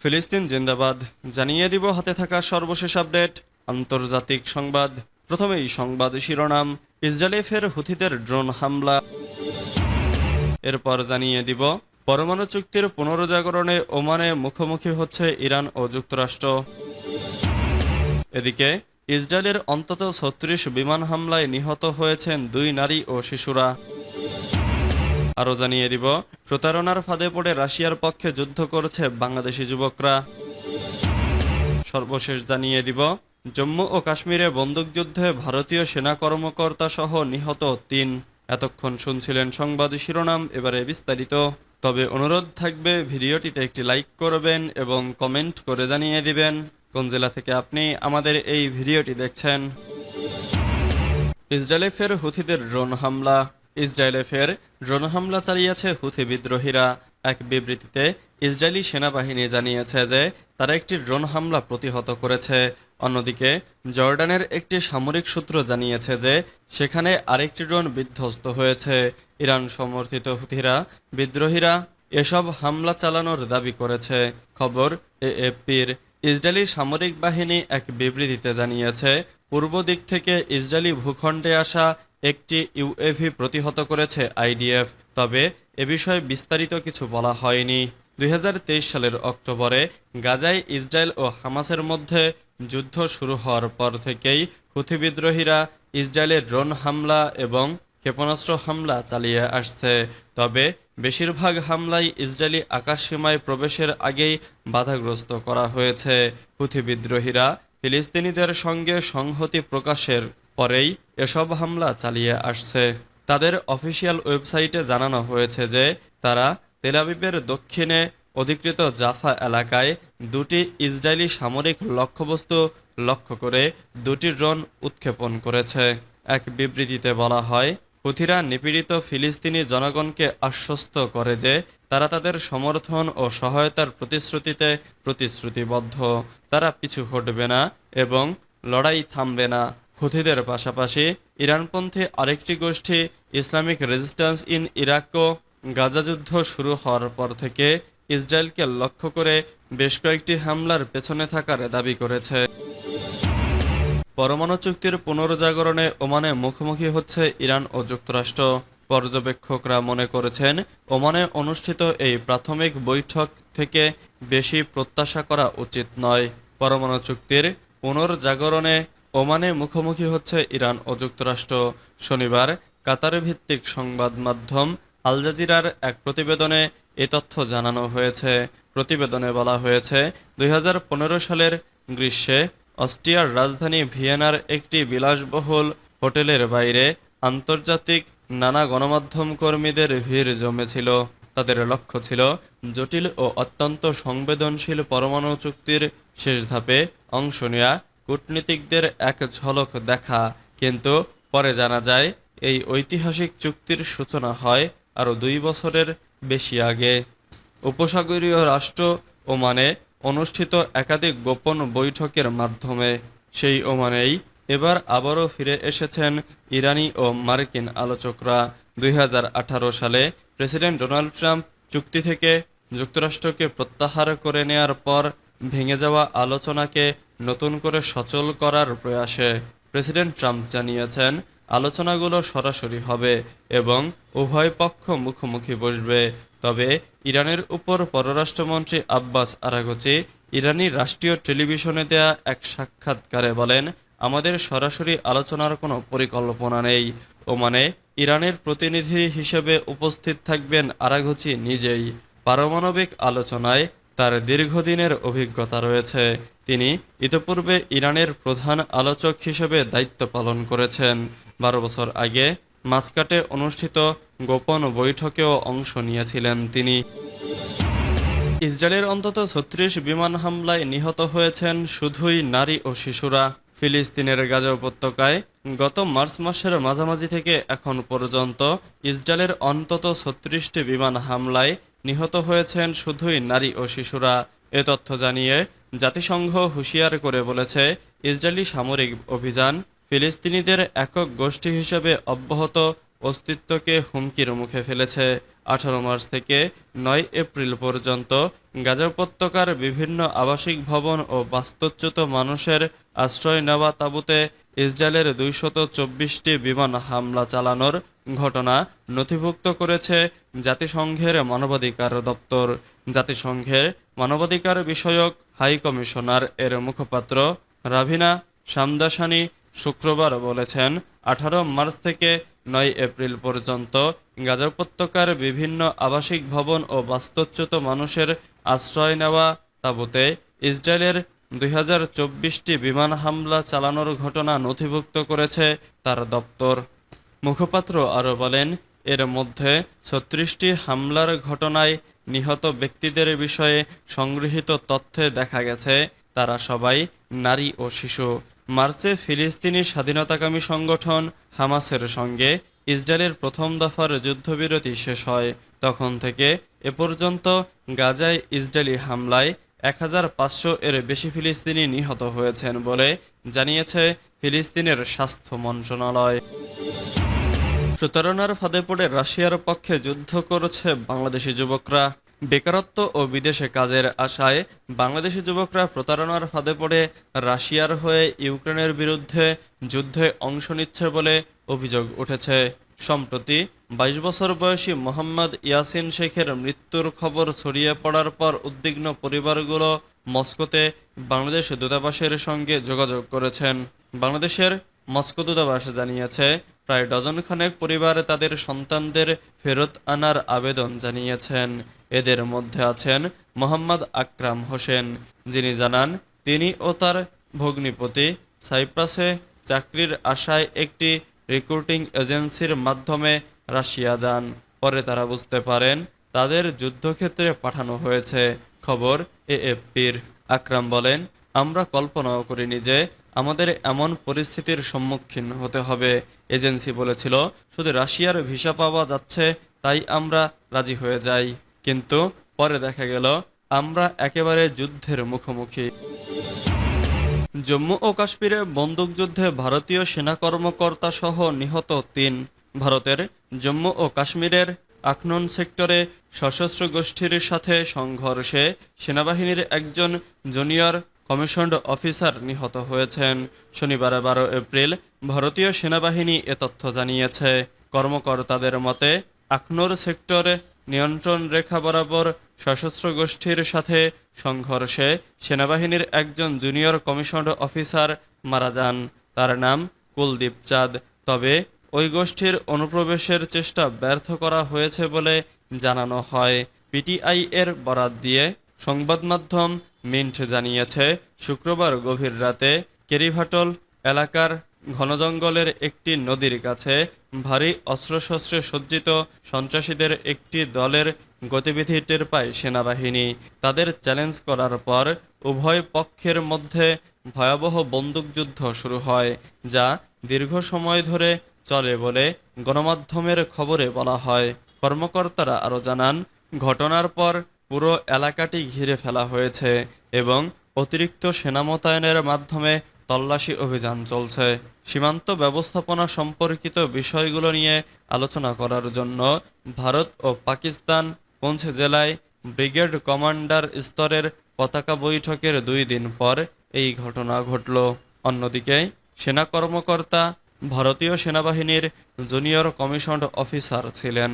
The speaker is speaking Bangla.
ফিলিস্তিন জিন্দাবাদ জানিয়ে দিব হাতে থাকা সর্বশেষ আপডেট আন্তর্জাতিক সংবাদ। প্রথমেই সংবাদ শিরোনাম, ইসরায়েলে ফের হুথিদের ড্রোন হামলা। এরপর জানিয়ে দিব পরমাণু চুক্তির পুনরুজাগরণে ওমানে মুখোমুখি হচ্ছে ইরান ও যুক্তরাষ্ট্র। এদিকে ইসরায়েলের অন্তত ৩৬ বিমান হামলায় নিহত হয়েছেন ২ নারী ও শিশুরা। আরও জানিয়ে দিব প্রতারণার ফাঁদে পড়ে রাশিয়ার পক্ষে যুদ্ধ করছে বাংলাদেশি যুবকরা। সর্বশেষ জানিয়ে দিব জম্মু ও কাশ্মীরে বন্দুকযুদ্ধে ভারতীয় সেনা কর্মকর্তা সহ নিহত ৩। এতক্ষণ শুনছিলেন সংবাদ শিরোনাম, এবারে বিস্তারিত। তবে অনুরোধ থাকবে ভিডিওটিতে একটি লাইক করবেন এবং কমেন্ট করে জানিয়ে দিবেন কোন জেলা থেকে আপনি আমাদের এই ভিডিওটি দেখছেন। ইসরায়েলে ফের হুথিদের ড্রোন হামলা। ইসরায়েলে ফের ড্রোন হামলা চালিয়েছে হুথি বিদ্রোহীরা। এক বিবৃতিতে ইসরায়েলি সেনাবাহিনী জানিয়েছে যে তারা একটি ড্রোন হামলা প্রতিহত করেছে। অন্যদিকে জর্ডানের একটি সামরিক সূত্র জানিয়েছে যে সেখানে আরেকটি ড্রোন বিধ্বস্ত হয়েছে। ইরান সমর্থিত হুথিরা বিদ্রোহীরা এসব হামলা চালানোর দাবি করেছে। খবর এএফপির। ইসরায়েলি সামরিক বাহিনী এক বিবৃতিতে জানিয়েছে পূর্ব দিক থেকে ইসরায়েলি ভূখণ্ডে আসা একটি ইউএভি প্রতিহত করেছে আইডিএফ। তবে এ বিষয়ে বিস্তারিত কিছু বলা হয়নি। ২০২৩ সালের অক্টোবরে গাজায় ইসরায়েল ও হামাসের মধ্যে যুদ্ধ শুরু হওয়ার পর থেকেই হুথি বিদ্রোহীরা ইসরায়েলের ড্রোন হামলা এবং ক্ষেপণাস্ত্র হামলা চালিয়ে আসছে। তবে বেশিরভাগ হামলাই ইসরায়েলি আকাশসীমায় প্রবেশের আগেই বাধাগ্রস্ত করা হয়েছে। হুথি বিদ্রোহীরা ফিলিস্তিনিদের সঙ্গে সংহতি প্রকাশের পরেই এসব হামলা চালিয়ে আসছে। তাদের অফিসিয়াল ওয়েবসাইটে জানানো হয়েছে যে তারা তেল আবিবের দক্ষিণে অধিকৃত জাফা এলাকায় ২টি ইসরায়েলি সামরিক লক্ষ্যবস্তু লক্ষ্য করে ২টি ড্রোন উৎক্ষেপণ করেছে। এক বিবৃতিতে বলা হয়, হুথিরা নিপীড়িত ফিলিস্তিনি জনগণকে আশ্বস্ত করে যে তারা তাদের সমর্থন ও সহায়তার প্রতিশ্রুতিতে প্রতিশ্রুতিবদ্ধ। তারা পিছু হটবে না এবং লড়াই থামবে না। হুথিদের পাশাপাশি ইরানপন্থী আরেকটি গোষ্ঠী ইসলামিক রেজিস্ট্যান্স ইন ইরাকও গাজা যুদ্ধ শুরু হওয়ার পর থেকে ইসরায়েলকে লক্ষ্য করে বেশ কয়েকটি হামলার পেছনে থাকার দাবি করেছে। পরমাণু চুক্তির পুনরুজাগরণে ওমানে মুখোমুখি হচ্ছে ইরান ও যুক্তরাষ্ট্র। পর্যবেক্ষকরা মনে করেছেন ওমানে অনুষ্ঠিত এই প্রাথমিক বৈঠক থেকে বেশি প্রত্যাশা করা উচিত নয়। পরমাণু চুক্তির পুনর্জাগরণে ওমানে মুখোমুখি হচ্ছে ইরান ও যুক্তরাষ্ট্র। শনিবার কাতার ভিত্তিক সংবাদ মাধ্যম আল জাজিরার এক প্রতিবেদনে এ তথ্য জানানো হয়েছে। প্রতিবেদনে বলা হয়েছে ২০১৫ সালের গ্রীষ্মে অস্ট্রিয়ার রাজধানী ভিয়েনার একটি বিলাসবহুল হোটেলের বাইরে আন্তর্জাতিক নানা গণমাধ্যম কর্মীদের ভিড় জমেছিল। তাদের লক্ষ্য ছিল জটিল ও অত্যন্ত সংবেদনশীল পরমাণু চুক্তির শেষ ধাপে অংশ নেয়া কূটনীতিকদের এক ঝলক দেখা। কিন্তু পরে জানা যায় এই ঐতিহাসিক চুক্তির সূচনা হয় আরও ২ বছরের বেশি আগে। উপসাগরীয় রাষ্ট্র ওমানে অনুষ্ঠিত একাধিক গোপন বৈঠকের মাধ্যমে। সেই ওমানেই এবার আবারও ফিরে এসেছেন ইরানি ও মার্কিন আলোচকরা। ২০১৮ সালে প্রেসিডেন্ট ডোনাল্ড ট্রাম্প চুক্তি থেকে যুক্তরাষ্ট্রকে প্রত্যাহার করে নেয়ার পর ভেঙে যাওয়া আলোচনাকে নতুন করে সচল করার প্রয়াসে প্রেসিডেন্ট ট্রাম্প জানিয়েছেন আলোচনাগুলো সরাসরি হবে এবং উভয় পক্ষ মুখোমুখি বসবে। তবে ইরানের উপর পররাষ্ট্রমন্ত্রী আব্বাস আরাগচি ইরানি রাষ্ট্রীয় টেলিভিশনে দেয়া এক সাক্ষাৎকারে বলেন, আমাদের সরাসরি আলোচনার কোনো পরিকল্পনা নেই। ওমানে ইরানের প্রতিনিধি হিসেবে উপস্থিত থাকবেন আরাগচি নিজেই। পারমাণবিক আলোচনায় তার দীর্ঘদিনের অভিজ্ঞতা রয়েছে। তিনি ইতোপূর্বে ইরানের প্রধান আলোচক হিসেবে দায়িত্ব পালন করেছেন। ১২ বছর আগে মাস্কাটে অনুষ্ঠিত গোপন বৈঠকেও অংশ নিয়েছিলেন তিনি। ইসরায়েলের অন্তত ৩৬ বিমান হামলায় নিহত হয়েছেন শুধুই নারী ও শিশুরা। ফিলিস্তিনের গাজা উপত্যকায় গত মার্চ মাসের মাঝামাঝি থেকে এখন পর্যন্ত ইসরায়েলের অন্তত ৩৬টি বিমান হামলায় নিহত হয়েছেন শুধুই নারী ও শিশুরা। এ তথ্য জানিয়ে জাতিসংঘ হুঁশিয়ার করে বলেছে, ইসরায়েলি সামরিক অভিযান ফিলিস্তিনিদের একক গোষ্ঠী হিসেবে অব্যাহত অস্তিত্বকে হুমকির মুখে ফেলেছে। 18 মার্চ থেকে 9 এপ্রিল পর্যন্ত গাজা উপত্যকার বিভিন্ন আবাসিক ভবন ও বাস্তুচ্যুত মানুষের আশ্রয় নেওয়া তাঁবুতে ইসরায়েলের 224টি বিমান হামলা চালানোর ঘটনা নথিভুক্ত করেছে জাতিসংঘের মানবাধিকার দপ্তর। জাতিসংঘের মানবাধিকার বিষয়ক হাই কমিশনার এর মুখপাত্র রাভিনা শামদাসানি শুক্রবার বলেছেন, 18 মার্চ থেকে 9 এপ্রিল পর্যন্ত গাজা উপত্যকার বিভিন্ন আবাসিক ভবন ও বাস্তুচ্যুত মানুষের আশ্রয় নেওয়া তাঁবুতে ইসরায়েলের 2024টি বিমান হামলা চালানোর ঘটনা নথিভুক্ত করেছে তার দপ্তর। মুখপাত্র আরও বলেন, এর মধ্যে 36টি হামলার ঘটনায় নিহত ব্যক্তিদের বিষয়ে সংগৃহীত তথ্যে দেখা গেছে তারা সবাই নারী ও শিশু। মার্চে ফিলিস্তিনি স্বাধীনতাকামী সংগঠন হামাসের সঙ্গে ইসরায়েলের প্রথম দফার যুদ্ধবিরতি শেষ হয়। তখন থেকে এ পর্যন্ত গাজায় ইসরায়েলি হামলায় 1500 এর বেশি ফিলিস্তিনি নিহত হয়েছেন বলে জানিয়েছে ফিলিস্তিনের স্বাস্থ্য মন্ত্রণালয়। প্রতারণার ফাঁদে পড়ে রাশিয়ার পক্ষে যুদ্ধ করছে বাংলাদেশি যুবকরা। বেকারত্ব ও বিদেশে কাজের আশায় বাংলাদেশি যুবকরা প্রতারণার ফাঁদে পড়ে রাশিয়ার হয়ে ইউক্রেনের বিরুদ্ধে যুদ্ধে অংশ নিচ্ছে বলে অভিযোগ উঠেছে। সম্প্রতি 22 বছর বয়সী মোহাম্মদ ইয়াসিন শেখের মৃত্যুর খবর ছড়িয়ে পড়ার পর উদ্বিগ্ন পরিবারগুলো মস্কোতে বাংলাদেশ দূতাবাসের সঙ্গে যোগাযোগ করেছেন। বাংলাদেশের মস্কো দূতাবাস জানিয়েছে, প্রায় ডজনখানেক পরিবার তাদের সন্তানদের ফেরত আনার আবেদন জানিয়েছেন। এদের মধ্যে আছেন মোহাম্মদ আকরাম হোসেন, যিনি জানান তিনি ও তার ভগ্নিপতি সাইপ্রাসে চাকরির আশায় একটি রিক্রুটিং এজেন্সির মাধ্যমে রাশিয়া যান। পরে তারা বুঝতে পারেন তাদের যুদ্ধক্ষেত্রে পাঠানো হয়েছে। খবর এএফপির। আকরাম বলেন, আমরা কল্পনাও করিনি যে আমাদের এমন পরিস্থিতির সম্মুখীন হতে হবে। এজেন্সি বলেছিল শুধু রাশিয়ার ভিসা পাওয়া যাচ্ছে, তাই আমরা রাজি হয়ে যাই। কিন্তু পরে দেখা গেল আমরা একেবারে যুদ্ধের মুখোমুখি। জম্মু ও কাশ্মীরে বন্দুকযুদ্ধে ভারতীয় সেনা কর্মকর্তা সহ নিহত 3। ভারতের জম্মু ও কাশ্মীরের আখনুন সেক্টরে সশস্ত্র গোষ্ঠীর সাথে সংঘর্ষে সেনাবাহিনীর একজন জুনিয়র কমিশনড অফিসার নিহত হয়েছেন। শনিবার 12 এপ্রিল ভারতীয় সেনাবাহিনী এ তথ্য জানিয়েছে। কর্মকর্তাদের মতে আখনুর সেক্টরে নিয়ন্ত্রণ রেখা বরাবর সশস্ত্র গোষ্ঠীর সাথে সংঘর্ষে সেনাবাহিনীর একজন জুনিয়র কমিশনড অফিসার মারা যান। তার নাম কুলদীপ চাঁদ। তবে ওই গোষ্ঠীর অনুপ্রবেশের চেষ্টা ব্যর্থ করা হয়েছে বলে জানানো হয়। পিটিআই এর বরাত দিয়ে সংবাদ মাধ্যম মিন্ট জানিয়েছে, শুক্রবার গভীর রাতে কেরিভাটল এলাকার ঘন জঙ্গলের একটি নদীর কাছে ভারী অস্ত্রশস্ত্রে সজ্জিত সন্ত্রাসীদের একটি দলের গতিবিধি টের পায় সেনাবাহিনী। তাদের চ্যালেঞ্জ করার পর উভয় পক্ষের মধ্যে ভয়াবহ বন্দুকযুদ্ধ শুরু হয়, যা দীর্ঘ সময় ধরে চলে বলে গণমাধ্যমের খবরে বলা হয়। কর্মকর্তারা আরও জানান, ঘটনার পর পুরো এলাকাটি ঘিরে ফেলা হয়েছে এবং অতিরিক্ত সেনা মোতায়েনের মাধ্যমে তল্লাশি অভিযান চলছে। সীমান্ত ব্যবস্থাপনা সম্পর্কিত বিষয়গুলো নিয়ে আলোচনা করার জন্য ভারত ও পাকিস্তান পুঞ্চ জেলায় ব্রিগেড কমান্ডার স্তরের পতাকা বৈঠকের 2 দিন পর এই ঘটনা ঘটল। অন্যদিকে সেনা কর্মকর্তা ভারতীয় সেনাবাহিনীর জুনিয়র কমিশনড অফিসার ছিলেন।